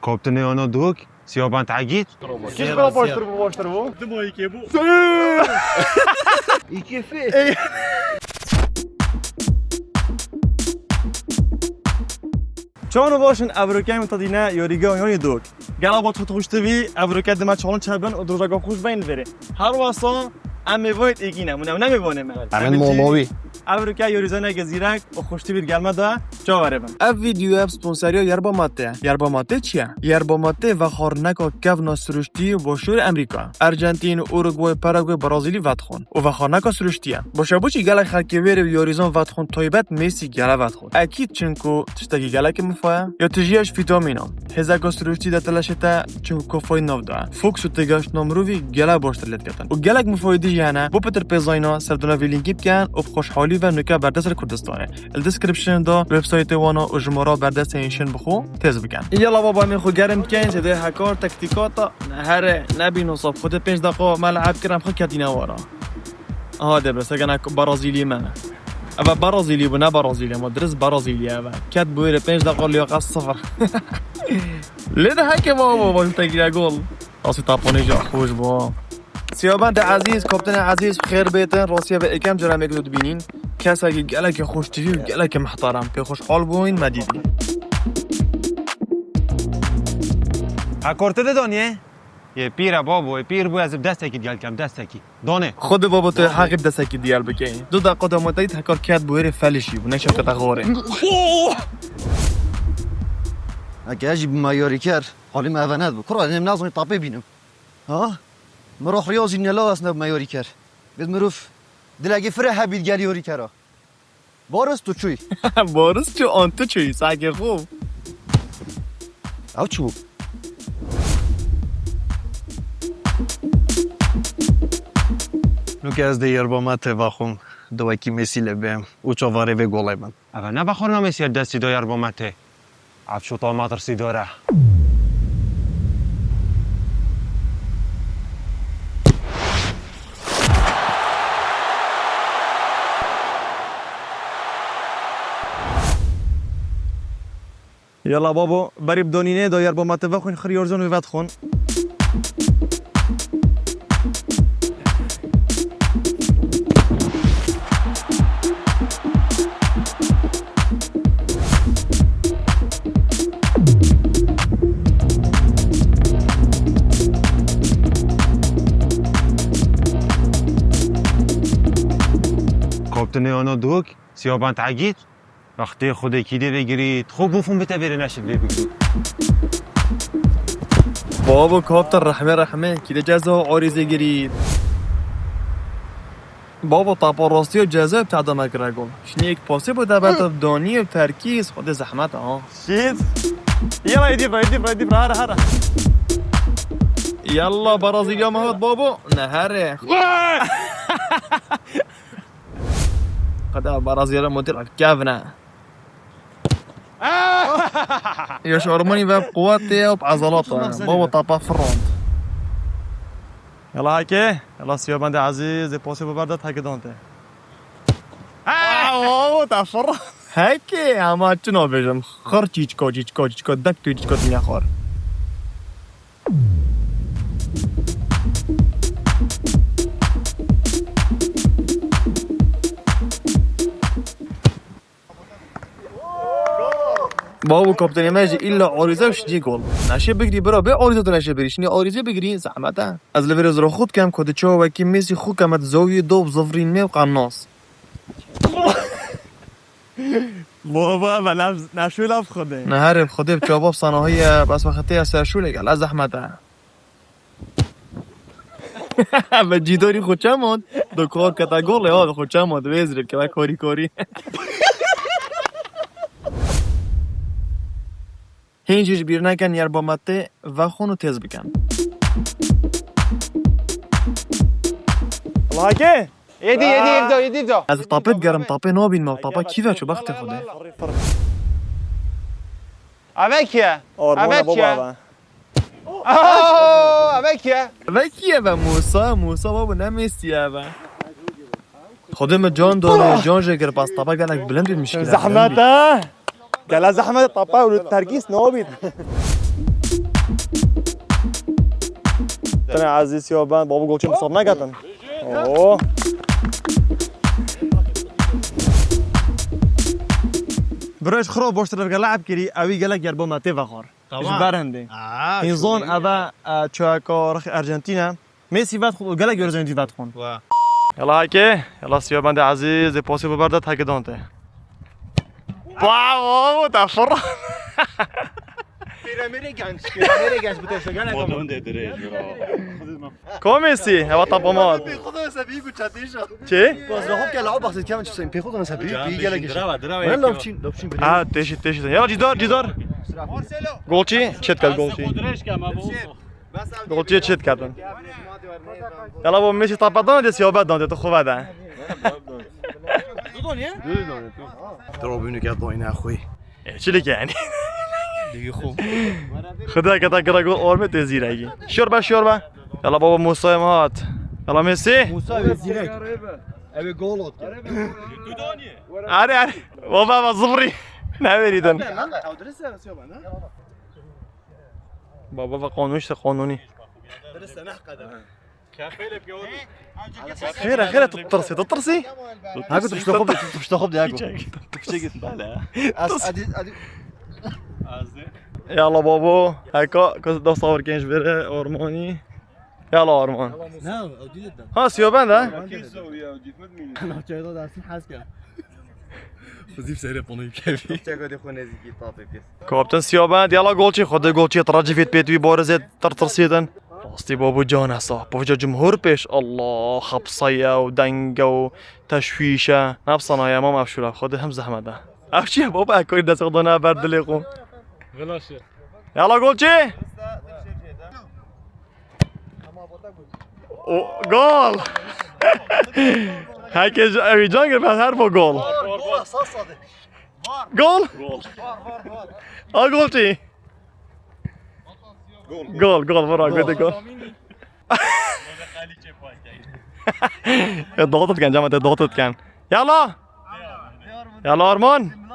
Kaptanı ona duk, siyaban tagit. Kiş bana boştur bu. Dımay ki bu. İki fi. چون باشن ابروکای متدینه یاریگاه یانی دوک گلا با تو خوشتوی ابروکای دم چالن چابن و دروژا خوش بین بره هر واسا ام وایت ایگینه منم نمیوانم من موموی. ابروکای یاریزانه گزیرک و خوشتوی گلما دا جاوره بن اف ویدیو اف سپانسریا یربا ماته چیه یربا ماته و خارنکا کف ناسروشتی و شور امریکا ارژانتین اوروگوئه پاراگوئه برزیلی واتخون و خارنکا سروشتیه باشه بوچی گلا خلکی ویر یاریزان واتخون تایبت مسی گلا واتخون اکید چنکو تشتگی گلا که مفایا یا تجیاش ویتامینا هزاگا سروشتی دتلاشتا چنکو کفای نو دا فوکس و تگاش نمروی گلا باشترلت کتن و گلا مفایدی جانا بو پتر پیزاینا سردونا ویلینگی بکن و خوشحالی و نکا بردست کردستانه الدسکریپشن دا وب سایت وانا و جمرات بردست اینشن بخو تز بکن یلا بابا می خو گرم کن زده هکار تکتیکاتا هر نبی نصاب خود 5 دقیقه ملعب کردم خو کدینا ورا هاده بس اگه برازیلی منه اما برازیلی و نه برازیلی ما درس برازیلیه و کد بویر 5 دقیقه لیاقت صفر لیده هکه بابا با تگیره گل راسی تاپونی جا خوش با سیابند عزیز کاپتن عزیز خیر بیتن راسیه به اکم جرم اگلود بینین کسی که گلک خوش تیوی و گلک محترم که خوش حال بوین مدیدی اکورته دانیه؟ یه پیره بابا، یه پیر بو از دستی گل کم دستی. دانه. خود بابا تو حقیق دستی دیال بکی 2 دقیقه دامادی تکار کرد بویر فلشی و نشد که تغاره اگه اجی بمایاری کرد حالی معاونت بود کرا نم نازنی طاپه بینم ها مروح ریاضی نلا اصلا بمایاری کرد بید مروف دلگی فره هبید گلی یاری کرا بارست تو چوی بارست چو آن تو چوی ساگه خوب او چو نو که از دیر با ما توخم دوای کی مسیله بهم او چواره و گلای من اول نه بخور نمیسی دستی دایر با مته. عفشو تا ما ترسی داره. یلا بابا بری بدونینه دایر با مته و خون خریارزون و خون kaptanı ona duk, siyaban tagit. وقتی خود کیده بگیرید خوب بفهم بته بره نشد بگید بابا کاپتن رحمه که جزا عارضه گرید بابا طاپا راستی و جزا بتعدم اگرگل شنی یک پاسه بوده بطب دانی و ترکیز خود زحمت ها شید یلا یدیب هره یلا برازیلیا مهد بابا نهره قد برازيل مدير كافنا يا شارماني بقى بقواتي وبعضلاتها بابا طابا في الروند یلا هکه یلا سیابند عزیز پاسه ببردت هکه دانته بابا تفر هيك اما شنو بيجم خرجيچكو دك دنيا خور بابا كابتن ماجي الا عارضه وش دي جول نشه بگری برا به عارضه نشه بری شنی عارضه بگری زحمته از لورز رو خود کم کد چو و کی مسی خو کمت زاویه دو زفرین می قناص بابا من نشول خوده نه هر خود بچاباب صنایع بس وقتی اثر شو لگل از زحمته و جیداری خود چمود دو کار کتا گل ها خود چمود وزر که کاری هینجیش بیر نکن یربا مته و خونو تز بکن هکه یدی دا از طاپت گرم طاپه نابین ما طاپه کیوه چو بخت خوده اوه کیه؟ آرمان بابا اوه کیه؟ و کیه و موسا بابا نمیستیه و خودم جان داره جان جگر پس طاپه گلک بلند بید مشکل زحمته گله زحمت طاپه و ترکیس نابید تنه عزیز سیابند بابا گلچه مصاب نکردن اوه برایش خراب باش طرف لعب کردی اوی گلک یربا مته وخار ايش برنده این زون اوه چوکا رخ ارجنتینا ميسي فات خود گلک ارجنتین فات خون يلا هاكي يلا سيابند عزيز پاسی ببرده هاكي دانته واو تفر كوميسي هو طبمات چه؟ باز خوب که لعب بخشید کمان چیزی پیخود من سبی گلگش من لابچین تيشي يلا جدار گولچی چت کرد گولچی گولچی چت کردن يلا بو ميسي طبطان دي سيابات دانته تو خوبه ده ضربوني كده ضايعين اخوي چلی که یعنی دیگه خوب خدا کتا کرا گل آرمه تزیر اگی شوربه يلا بابا موسى مات يلا ميسي موسى زیرک اوی گل ات عاري بابا صفري نبریدن بابا قانونش قانونی خير تطرسي هاكو تشتخب دي هاكو يلا بابا هكا كنت تصور كينش بره ارماني يلا ارمان ها سيوبان ها كابتن سيوبان يلا جولشي خد جولشي ترجي فيت بيتوي بورزت ترسيدن راستي بابو جان هسا بوجا جمهور بيش الله خبصية ودنجة وتشويشة نفسنا يا ماما افشولا خد هم زحمة ده افشي بابا اكو داس خدنا برد ليقوم يلا جولشي جول هيك جانجر بس هربو جول جول جولشي جول مرة قلت جول ضغطت كان جامعة ضغطت كان يلا أرمان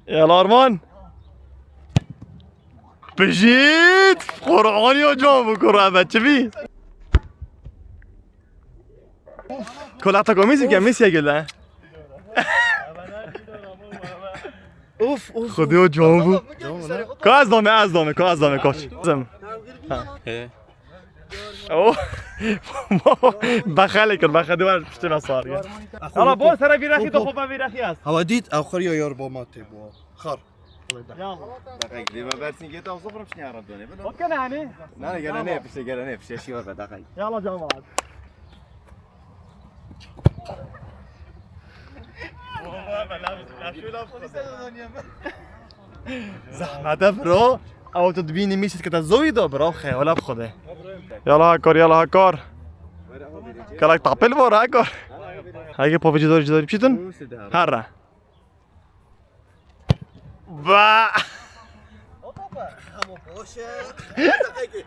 يلا أرمان بجيت قرآن يا جام قرآن تبي كل عطاكم ميسي يقول له اوف خدي و جامبو كاز دامه کوچ زم اوه بخاله کن بخاله ور پشت مسار حالا با سر بیرخی تو خوب بیرخی است هوديت اخر يا يربا ماتي بو خر يلا دقيقة ما برسين قلت أوصف مش نعرف دوني وكان يعني لا قال نفسي شيء ولا دقيقة يلا جماعة زحمة برو او تدبيني ميشت كتا زويدو برو خي ولا بخده يلا هاكار كلاك تعبيل بور هاكار هاي بوفي جدوري بشيتن هرا با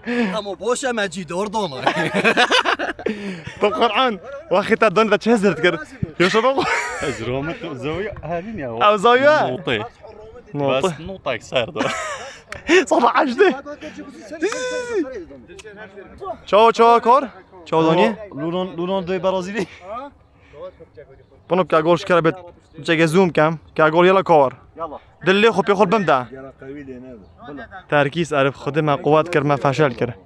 همو باشه مجیدار دانه تو قرآن واخي تدون ذا تشهزرت كر يا شباب زرومة زاوية هالين يا او زاوية نوطي نوطي بس نوطك صار ده صباح عجده چاو کار چاو دانیه لونان دوی برازیلی بنو که گلش کرد بت چه زوم کم که گل یلا کار دلی خوب یخور بمده ترکیز عرف خود ما قوت کرد ما فشل کرد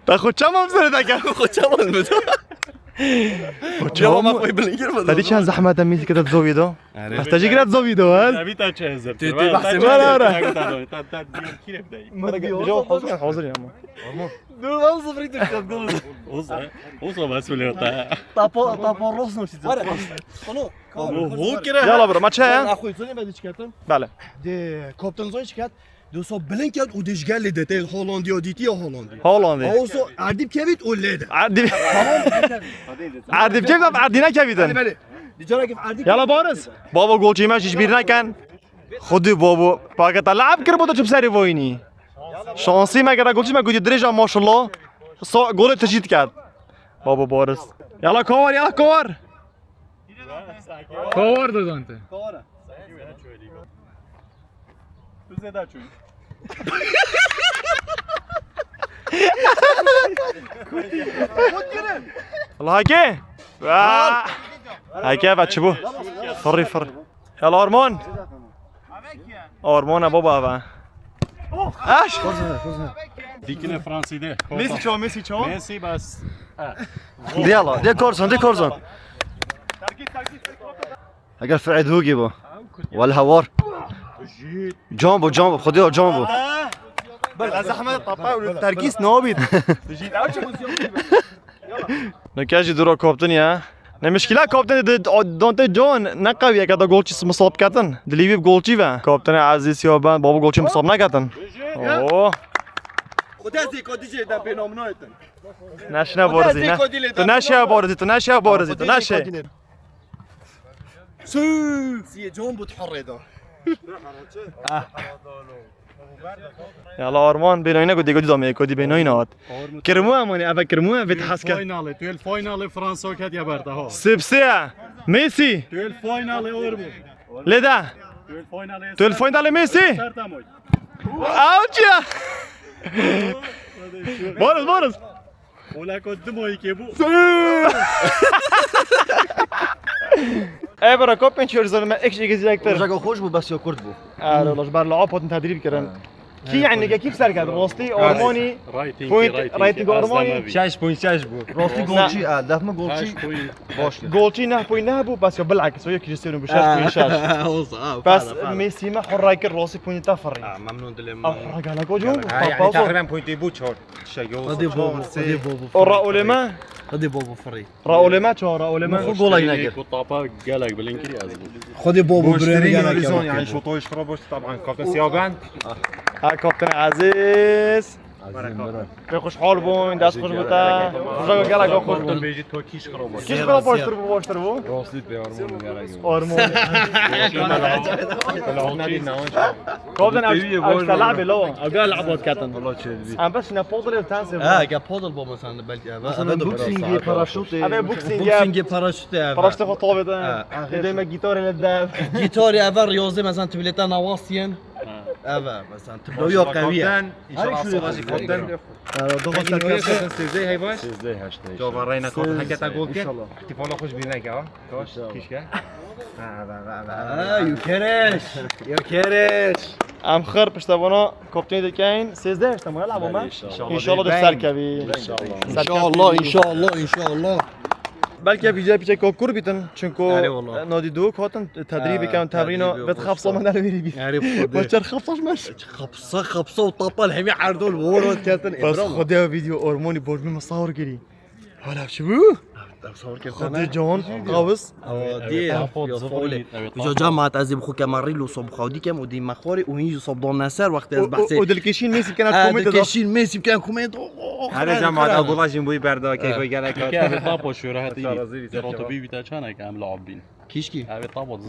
تا خود چم هم زده که خود چم هم بده جواب ما خوي بالانجر بدي كان زحمة تميل كده تزويدو بس تجي كده تزويدو هاد أبي تشهزر جو حاضر يا عم دور من صفري تشتغل وصل مسؤولية طابا روسنو شي هو كده يلا برو ماتش هيا اخوي زوني بدي شكاتم بله دي كابتن زوني شكات دوسو بلنكت وديش قال لي ديتيل هولندي وديتي هولندي هولندي اوسو عديب كبيت وليده عردي بجيب عردينا كبيدن بله دیجا كيف عديب يلا بارز بابا گلچی ماشیش بیر نکن خودی بابا پاکت لعب کرد بودو چه بسری وینی شانسی مگر گلچی مگودی درجه ماشاءالله گل تجدید کرد بابا بارز يلا كور يلا كور كور داده انت تو زده چوی والله هاكي هاكي بچه بو فري يلا ارمان ارمان بابا با اش دیکنه فرانسی ده ميسي چو مسی بس يلا دي كورسون اگر فرعد هوگی با والهوار جامبو خديها جامبو بل زحمه طبعا والتركيز نوبيت نكاجي درو كابتن يا المشكلة كابتن دونت جون نقوي كذا جولتشي مصاب كاتن دليبي بجولتشي و كابتن عزيز سيابان بابا جولتشي مصاب نكاتن اوه خودتی کدیجه در بینامنایتن نشنا بارزي تناشا بارزي سی جون بود حره يلا ارمان بينوينا قد يقول دامي كودي بينوينا هات كرموها ماني ابا كرموها في تحسكا فاینال تو الفاینال فرانسا کد یا برده ها سبسيا ميسي تو الفاینال اورمو لدا تو الفاينل ميسي سرتمای اوجيا بارز اولا کدمایی که بو اي برا كوبن شورزون ما اكش يجي اكثر رجعوا خوش بو بس يا كرد بو والله جبار لعاب هات تدريب كرن كي يعني كيف صار كذا روستي ارموني رايتنج ارموني 6.6 بود راستي جولشي دفع ما جولشي باش جولتي نه بوين نه بو بس بالعكس هو كريستيانو بشاش بس ميسي ما حر رايكر راسي بوين تفري ممنون دلم حر قال لك وجهه يعني تقريبا بوينتي بود 4 هذه بابو راولما هذه بابو فري راولما شو راولما خو جول ينقر طابا قالك بالانكري خذي بابو مشتري بريمي هوريزون يعني شوطوش خربوش طبعا كابتن سيابان ها كابتن عزيز بخوش حال بون دست خوش بوده خوشا گلا خوش بون بیجی تو کیش خراب کیش خراب باشتر بو راستید به آرمون میارم آرمون كابتن اش تلعب لو اقال لعبات كاتن والله ام بس نفضل تنسى قبضل بابا مثلا بلكي مثلا بوكسينج باراشوت ابي بوكسينج باراشوت فراشت خطوه بده دائما جيتار للدف جيتاري اول رياضي مثلا تبليتا نواصيا اول مثلا تبلويا قويه ان شاء الله صباحی کابتن دوست سیزده های باش جواب رای نکرد حکت اقول که احتفال خوش بینه که کاش کیش که يا كرش ام خر پشتوانه کاپتن دکین 13 احتمال لعبو ما ان شاء الله دفتر کبی ان شاء الله بلکه بیجای پیچه کوکور بیتن چونکو نادی دو کاتن تدریبی کردن تمرینو بد خفصه من در میری بی بچر خفصش مش خبصه وطاپه الحمي عردول بورو كابتن بس خدا ویدیو ارمونی برمی مصور گیری حالا شو خدا جان قابس دي فولي جو جامعة ازي بخو كماريلو صوب خودي كم ودي مخوري وهي صوب دون نصر وقت از بحثي ودلكيشين ميسي كانت كوميدي دلكيشين ميسي كان كوميدي هر جماعت ابولا جنبوی بردا که کوی گله که طابا شو راحتي راتبي بتاع كان كام لاعبين كيشكي ابي طابا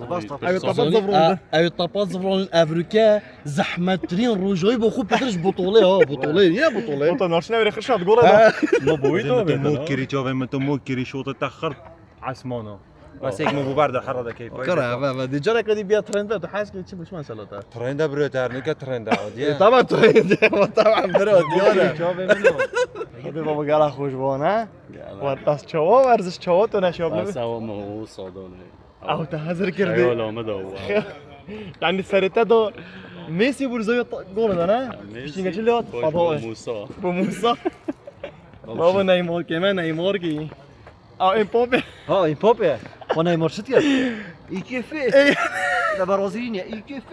اي طابات زفرون افريكا زحمه ترين روجوي بخو بترش بطوله يا بطوله انت ناشنا وري خرشات قولها ما بويتو موكري جواب من تو موكري شوط تاخر عسمانه بس هيك مو بردا حرده كيف كره دي جرى كدي بيا ترند تو حاسس كي مش مساله ترند بروتر نك ترند عادي طبعا ترند طبعا برو ديانا جواب منو خدا بابا قال خوش بونه ورتاس چوا ورزش چوا تو نشاب بس هو مو صادونه او تهزر كردي لا ما دو يعني سرته دو ميسي برزوي جول ده انا مش نيجي اللي فضاء موسى بموسى بابا نيمار كمان نيمار كي امبابي امبابي وانا مرشد يا اي كيف ده برازيليين يا اي كيف